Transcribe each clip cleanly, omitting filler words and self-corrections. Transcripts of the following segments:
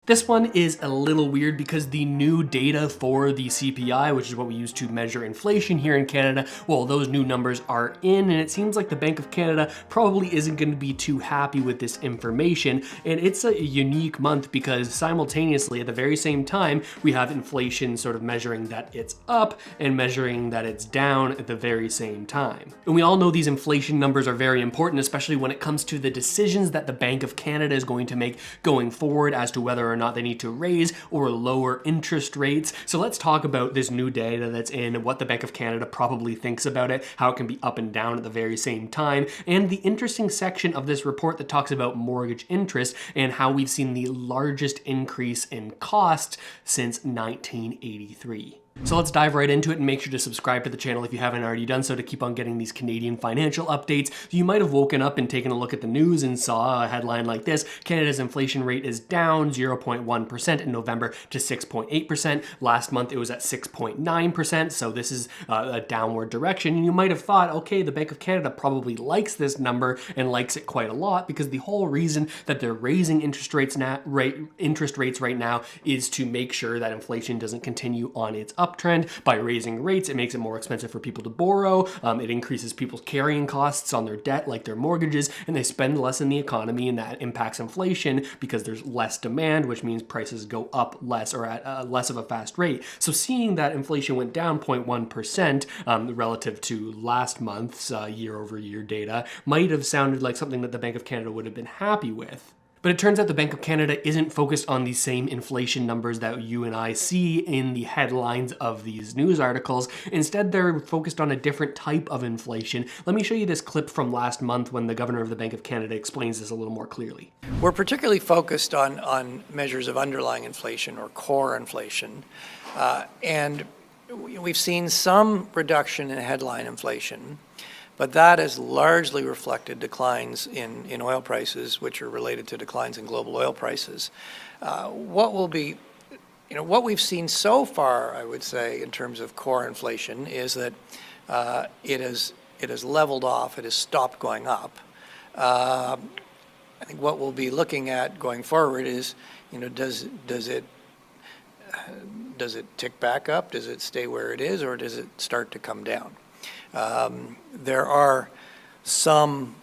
This one is a little weird because the new data for the CPI, which is what we use to measure inflation here in Canada, well, those new numbers are in, and it seems like the Bank of Canada probably isn't going to be too happy with this information. And it's a unique month because simultaneously at the very same time, we have inflation sort of measuring that it's up and measuring that it's down at the very same time. And we all know these inflation numbers are very important, especially when it comes to the decisions that the Bank of Canada is going to make going forward as to whether or not they need to raise or lower interest rates. So let's talk about this new data that's in, what the Bank of Canada probably thinks about it, how it can be up and down at the very same time, and the interesting section of this report that talks about mortgage interest and how we've seen the largest increase in cost since 1983. So let's dive right into it and make sure to subscribe to the channel if you haven't already done so to keep on getting these Canadian financial updates. You might have woken up and taken a look at the news and saw a headline like this: Canada's inflation rate is down 0.1% in November to 6.8%. Last month it was at 6.9%, so this is a downward direction. And you might have thought, okay, the Bank of Canada probably likes this number and likes it quite a lot because the whole reason that they're raising interest rates right now is to make sure that inflation doesn't continue on its uptrend. By raising rates, it makes it more expensive for people to borrow. It increases people's carrying costs on their debt, like their mortgages, and they spend less in the economy, and that impacts inflation because there's less demand, which means prices go up less or at less of a fast rate. So seeing that inflation went down 0.1% relative to last month's year-over-year data might have sounded like something that the Bank of Canada would have been happy with. But it turns out the Bank of Canada isn't focused on the same inflation numbers that you and I see in the headlines of these news articles. Instead, they're focused on a different type of inflation. Let me show you this clip from last month when the governor of the Bank of Canada explains this a little more clearly. We're particularly focused on measures of underlying inflation or core inflation. And we've seen some reduction in headline inflation, but that has largely reflected declines in oil prices, which are related to declines in global oil prices. What we've seen so far, I would say, in terms of core inflation, is that it has leveled off. It has stopped going up. I think what we'll be looking at going forward is, does it tick back up? Does it stay where it is, or does it start to come down? There are some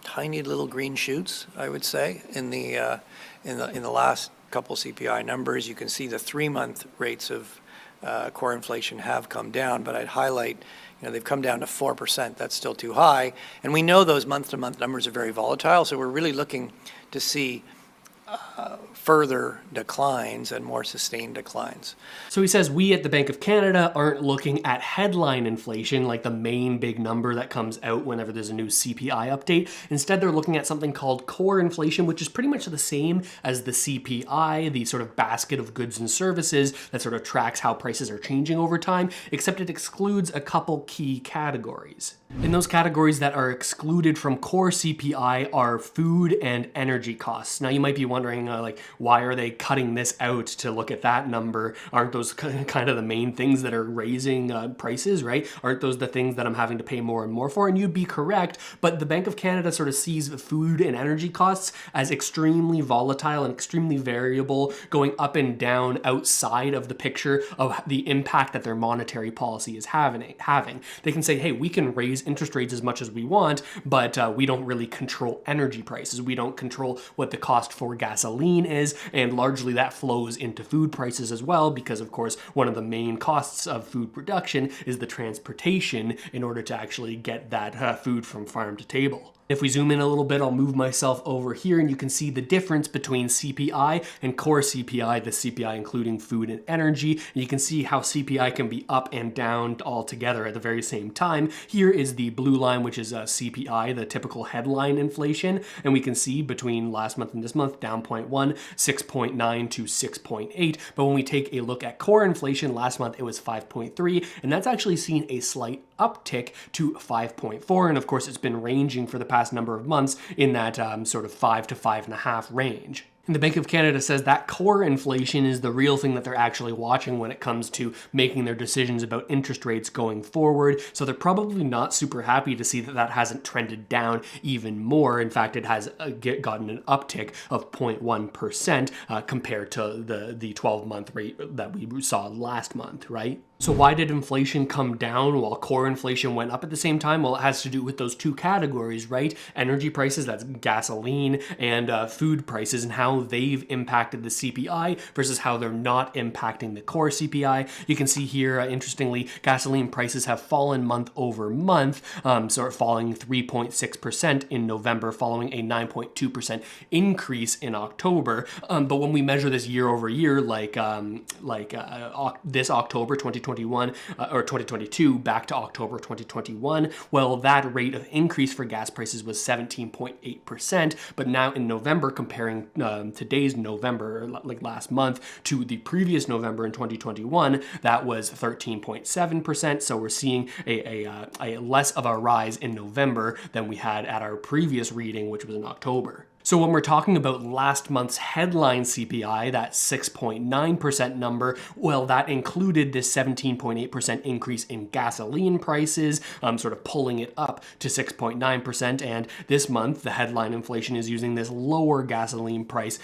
tiny little green shoots, I would say, in the last couple CPI numbers. You can see the 3-month rates of core inflation have come down, but I'd highlight, they've come down to 4%. That's still too high, and we know those month-to-month numbers are very volatile. So we're really looking to see further declines and more sustained declines. So he says we at the Bank of Canada aren't looking at headline inflation, like the main big number that comes out whenever there's a new CPI update. Instead, they're looking at something called core inflation, which is pretty much the same as the CPI, the sort of basket of goods and services that sort of tracks how prices are changing over time, except it excludes a couple key categories. And those categories that are excluded from core CPI are food and energy costs. Now you might be wondering, why are they cutting this out to look at that number? Aren't those kind of the main things that are raising prices, right? Aren't those the things that I'm having to pay more and more for? And you'd be correct, but the Bank of Canada sort of sees food and energy costs as extremely volatile and extremely variable, going up and down outside of the picture of the impact that their monetary policy is having. They can say, hey, we can raise interest rates as much as we want, but we don't really control energy prices. We don't control what the cost for gasoline is, and largely that flows into food prices as well, because of course one of the main costs of food production is the transportation in order to actually get that food from farm to table. If we zoom in a little bit, I'll move myself over here and you can see the difference between CPI and core CPI, the CPI including food and energy. And you can see how CPI can be up and down all together at the very same time. Here is the blue line, which is CPI, the typical headline inflation. And we can see between last month and this month, down 0.1, 6.9 to 6.8. But when we take a look at core inflation, last month it was 5.3, and that's actually seen a slight uptick to 5.4. And of course, it's been ranging for the past number of months in that sort of 5 to 5.5 range. And the Bank of Canada says that core inflation is the real thing that they're actually watching when it comes to making their decisions about interest rates going forward. So they're probably not super happy to see that that hasn't trended down even more. In fact, it has gotten an uptick of 0.1% compared to the 12-month rate that we saw last month, right? So why did inflation come down while core inflation went up at the same time? Well, it has to do with those two categories, right? Energy prices, that's gasoline, and food prices, and how they've impacted the CPI versus how they're not impacting the core CPI. You can see here, interestingly, gasoline prices have fallen month over month, so falling 3.6% in November, following a 9.2% increase in October. But when we measure this year over year, this October 2021 or 2022 back to October 2021, well, that rate of increase for gas prices was 17.8%. But now in November, comparing today's November, like last month, to the previous November in 2021, that was 13.7%. So we're seeing a less of a rise in November than we had at our previous reading, which was in October. So when we're talking about last month's headline CPI, that 6.9% number, well, that included this 17.8% increase in gasoline prices, sort of pulling it up to 6.9%. And this month, the headline inflation is using this lower gasoline price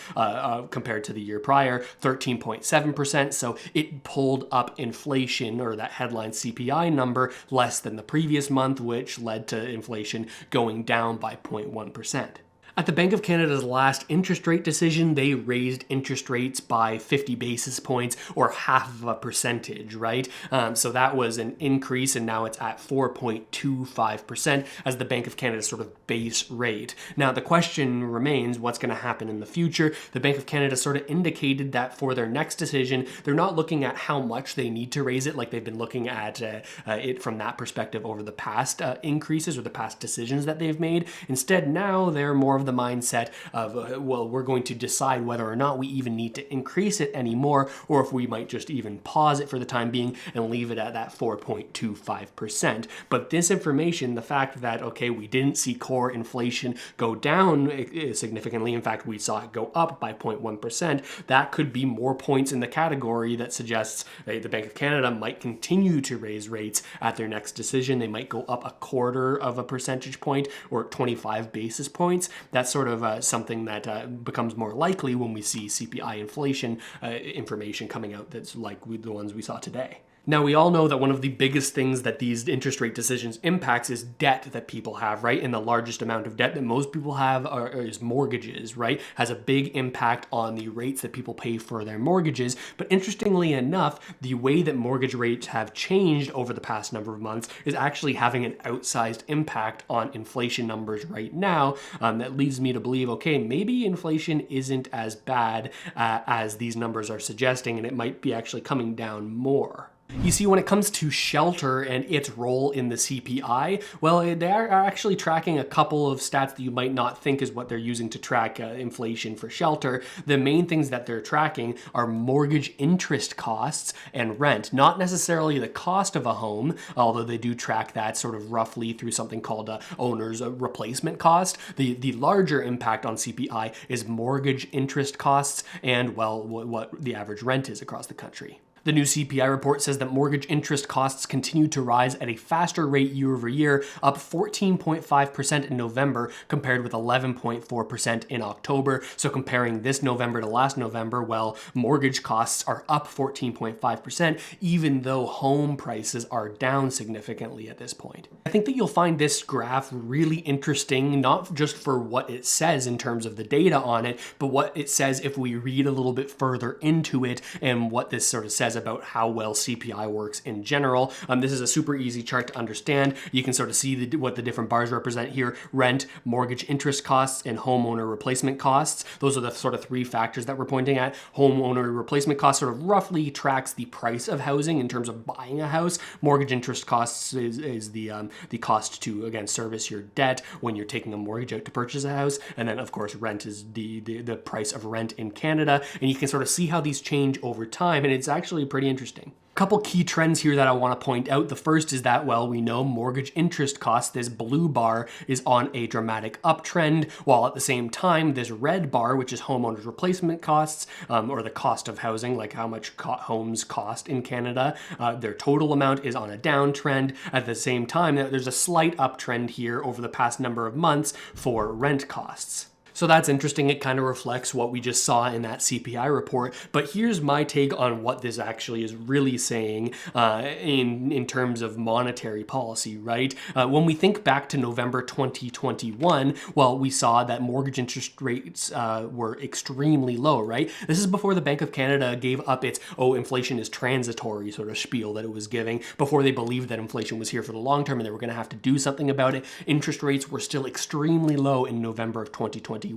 compared to the year prior, 13.7%. So it pulled up inflation, or that headline CPI number, less than the previous month, which led to inflation going down by 0.1%. At the Bank of Canada's last interest rate decision, they raised interest rates by 50 basis points, or half of a percentage, right? So that was an increase, and now it's at 4.25% as the Bank of Canada's sort of base rate. Now, the question remains, what's going to happen in the future? The Bank of Canada sort of indicated that for their next decision, they're not looking at how much they need to raise it, like they've been looking at it from that perspective over the past increases or the past decisions that they've made. Instead, now they're more of the mindset of, well, we're going to decide whether or not we even need to increase it anymore, or if we might just even pause it for the time being and leave it at that 4.25%. But this information, the fact that, okay, we didn't see core inflation go down significantly, in fact, we saw it go up by 0.1%, that could be more points in the category that suggests the Bank of Canada might continue to raise rates at their next decision. They might go up 1/4 of a percentage point, or 25 basis points. That's sort of something that becomes more likely when we see CPI inflation information coming out that's like the ones we saw today. Now, we all know that one of the biggest things that these interest rate decisions impacts is debt that people have, right? And the largest amount of debt that most people have is mortgages, right? Has a big impact on the rates that people pay for their mortgages. But interestingly enough, the way that mortgage rates have changed over the past number of months is actually having an outsized impact on inflation numbers right now. That leads me to believe, okay, maybe inflation isn't as bad as these numbers are suggesting, and it might be actually coming down more. You see, when it comes to shelter and its role in the CPI, well, they are actually tracking a couple of stats that you might not think is what they're using to track inflation for shelter. The main things that they're tracking are mortgage interest costs and rent, not necessarily the cost of a home, although they do track that sort of roughly through something called owner's replacement cost. The larger impact on CPI is mortgage interest costs and, well, what the average rent is across the country. The new CPI report says that mortgage interest costs continue to rise at a faster rate year over year, up 14.5% in November compared with 11.4% in October. So comparing this November to last November, well, mortgage costs are up 14.5%, even though home prices are down significantly at this point. I think that you'll find this graph really interesting, not just for what it says in terms of the data on it, but what it says if we read a little bit further into it and what this sort of says about how well CPI works in general. This is a super easy chart to understand. You can sort of see what the different bars represent here: rent, mortgage interest costs, and homeowner replacement costs. Those are the sort of three factors that we're pointing at. Homeowner replacement costs sort of roughly tracks the price of housing in terms of buying a house. Mortgage interest costs is the cost to, again, service your debt when you're taking a mortgage out to purchase a house. And then, of course, rent is the price of rent in Canada. And you can sort of see how these change over time, and it's actually pretty interesting. Couple key trends here that I want to point out. The first is that, well, we know mortgage interest costs, this blue bar, is on a dramatic uptrend, while at the same time, this red bar, which is homeowners replacement costs, or the cost of housing, like how much homes cost in Canada, their total amount is on a downtrend. At the same time, there's a slight uptrend here over the past number of months for rent costs. So that's interesting. It kind of reflects what we just saw in that CPI report. But here's my take on what this actually is really saying in terms of monetary policy, right? When we think back to November 2021, well, we saw that mortgage interest rates were extremely low, right? This is before the Bank of Canada gave up its, inflation is transitory sort of spiel that it was giving, before they believed that inflation was here for the long term and they were going to have to do something about it. Interest rates were still extremely low in November of 2021.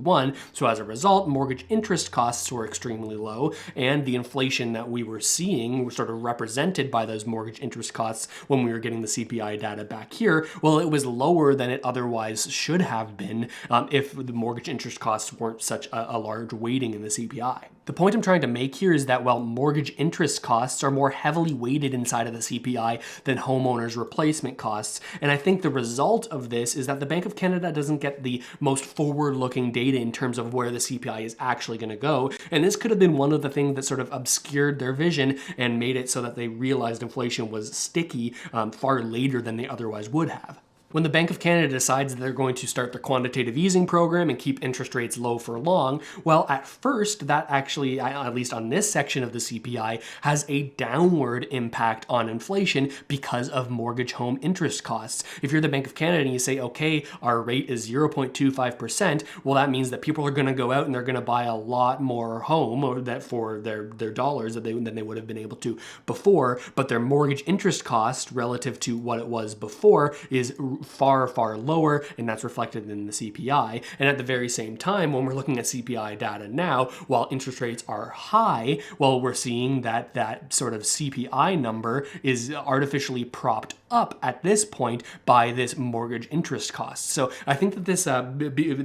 So as a result, mortgage interest costs were extremely low, and the inflation that we were seeing was sort of represented by those mortgage interest costs when we were getting the CPI data back here. Well, it was lower than it otherwise should have been if the mortgage interest costs weren't such a large weighting in the CPI. The point I'm trying to make here is that, well, mortgage interest costs are more heavily weighted inside of the CPI than homeowners replacement costs. And I think the result of this is that the Bank of Canada doesn't get the most forward-looking data in terms of where the CPI is actually going to go. And this could have been one of the things that sort of obscured their vision and made it so that they realized inflation was sticky far later than they otherwise would have. When the Bank of Canada decides that they're going to start the quantitative easing program and keep interest rates low for long, well, at first, that actually, at least on this section of the CPI, has a downward impact on inflation because of mortgage home interest costs. If you're the Bank of Canada and you say, okay, our rate is 0.25%, well, that means that people are going to go out and they're going to buy a lot more home or that for their dollars than they would have been able to before, but their mortgage interest cost relative to what it was before is far, far lower, and that's reflected in the CPI. And at the very same time, when we're looking at CPI data now, while interest rates are high, well, we're seeing that that sort of CPI number is artificially propped up at this point by this mortgage interest cost. So I think that this,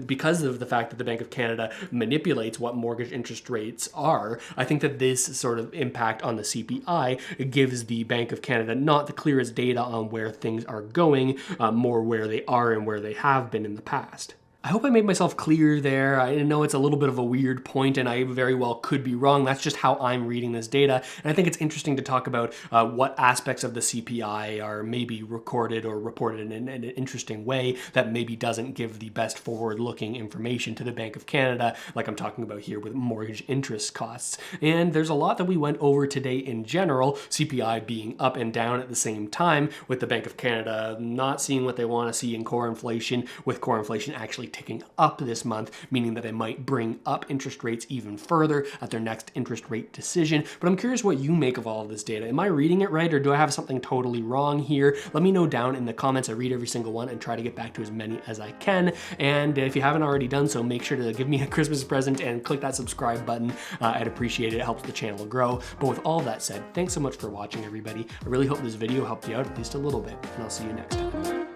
because of the fact that the Bank of Canada manipulates what mortgage interest rates are, I think that this sort of impact on the CPI gives the Bank of Canada not the clearest data on where things are going, more where they are and where they have been in the past. I hope I made myself clear there. I know it's a little bit of a weird point and I very well could be wrong. That's just how I'm reading this data. And I think it's interesting to talk about what aspects of the CPI are maybe recorded or reported in an interesting way that maybe doesn't give the best forward-looking information to the Bank of Canada, like I'm talking about here with mortgage interest costs. And there's a lot that we went over today in general, CPI being up and down at the same time, with the Bank of Canada not seeing what they want to see in core inflation, with core inflation actually ticking up this month, meaning that they might bring up interest rates even further at their next interest rate decision. But I'm curious what you make of all of this data. Am I reading it right, or do I have something totally wrong here? Let me know down in the comments. I read every single one and try to get back to as many as I can. And if you haven't already done so, make sure to give me a Christmas present and click that subscribe button. I'd appreciate it. It helps the channel grow. But with all that said, thanks so much for watching, everybody. I really hope this video helped you out at least a little bit, and I'll see you next time.